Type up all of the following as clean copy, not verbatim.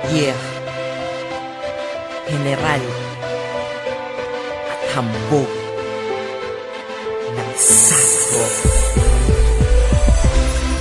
Yeah, General at hambog ng sago.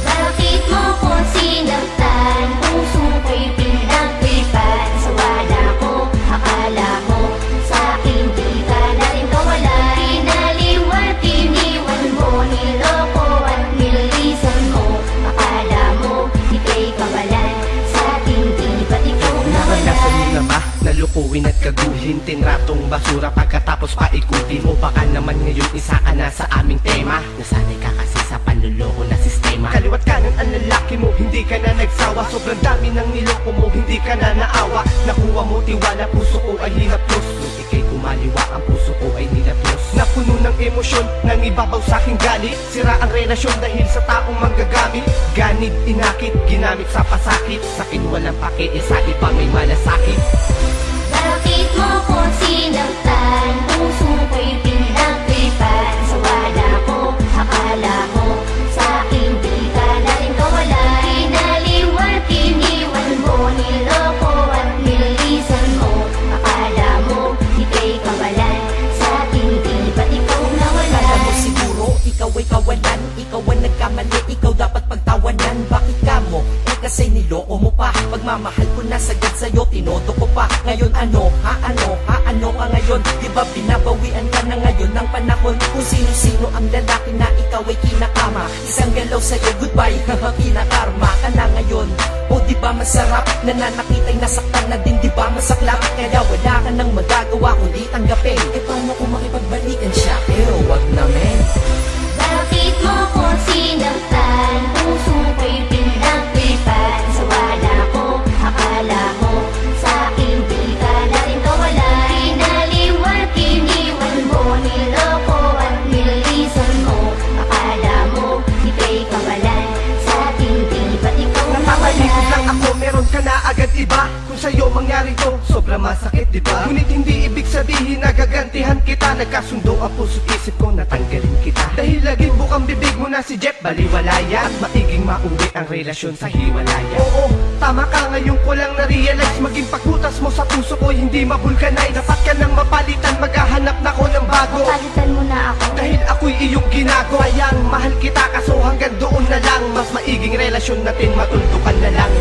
Bakit mo ko sinaktan? Puso ko'y pinagtripan. Sa wala ko, akala mo sa akin di ka na rin kawala. Inaliwat, iniwan mo, niloko at nilisan mo. Akala mo, ika'y kawalan. Sa akin di ba't ikaw Nasa nawalan? na ba? Nalukuin at kaguhin, tinratong basura pagkatapos paikutin. O baka naman ngayon isa ka na sa aming tema. Nasanay ka kasi sa panluloko na sistema. Kaliwat kanan ang lalaki mo, hindi ka na nagsawa. Sobrang dami ng niloko mo, hindi ka na naawa. Nakuha mo tiwala, puso ko ay hinaplos. Nung ika'y kumaliwa, ang puso ko ay nilaplos. Napuno ng emosyon, nang ibabaw sa aking galit. Sira ang relasyon dahil sa taong manggagamit. Ganid, inakit, ginamit sa pasakit. Sakin walang pake, sa iba may malasakit. Bakit mo ko sinaktan? Puso ko'y pinagtripan. Sa wala ko, akala mo sa akin di ka na rin kawala. Inaliwat, iniwan mo, niloko at nilisan mo. Akala mo, ika'y kawalan. Sa akin di ba't ikaw nawalan? Kala mo siguro, ikaw ay kawalan. Ikaw ang nagkamali, ikaw dapat pagtawanan. Bakit ka mo? Kasi niloko mo pa. Pagmamahal ko na sagad sa'yo, tinodo ko pa. Ngayon ano ka ngayon? Diba binabawian ka na ngayon ng panahon? Kung sino-sino ang lalaki na ikaw ay kinakama. Isang galaw sa'yo, goodbye, kinakarma ka na ngayon. O diba masarap, nananakitay nasaktan na din, diba masaklap? Kaya wala ka nang magagawa kundi tanggapin. E paano kung makipagbalikan siya? Pero wag na men. Bakit mo ko sinaktan? Puso ko'y pinagtripan. Sa wala ko, akala mo sa akin di ka na rin kawala. Inaliwat, iniwan mo, niloko at nilisan mo. Akala mo, ika'y kawalan. Sa akin di ba't ikaw Napakalikod lang nawalan? ako, meron ka na agad iba. Kung sa'yo mangyari to, sobrang masakit diba? Ngunit hindi ibig sabihin na gagantihan kita. Nagkasundo ang puso't isip ko, natanggalin kita. Dahil laging bukang bibig mo na si Jeff, baliwala yan. At maiging mauwi ang relasyon sa hiwalayan. Oo, tama ka, ngayon ko lang na-realize. Maging pagbutas mo sa puso ko, hindi mabulkanize. Dapat ka nang mapalitan, maghahanap na ko ng bago. Palitan mo na ako. Dahil ako'y iyong ginago. Sayang, mahal kita kaso hanggang doon na lang. Mas maiging relasyon natin, matuldukan na lang.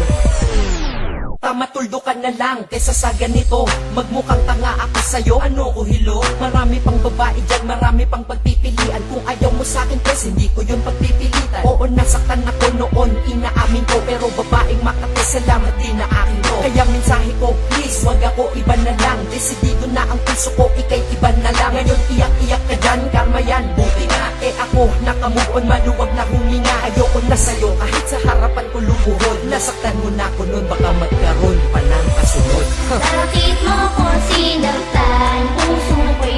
Matuldukan na lang kaysa sa ganito. Magmukhang tanga ako sa'yo, ano ko hilo? Marami pang babae dyan, marami pang pagpipilian. Kung ayaw mo sa'kin, pwes hindi ko yun pagpipilitan. Oo, nasaktan ako noon, inaamin ko. Pero babaeng makati, salamat din na akin to. Kaya mensahe ko, please, wag ako, iba na lang. Desidido na ang puso ko, ikay iba na lang. Ngayon iyak-iyak ka dyan, karma yan, buti nga. Ako, nakamove on, maluwag na huminga. Ayoko na sa'yo, kahit sa harapan ko lumuhod. Nasaktan mo na ako nun, baka magkaroon pa ng kasunod. Bakit mo ko sinaktan? Puso ko'y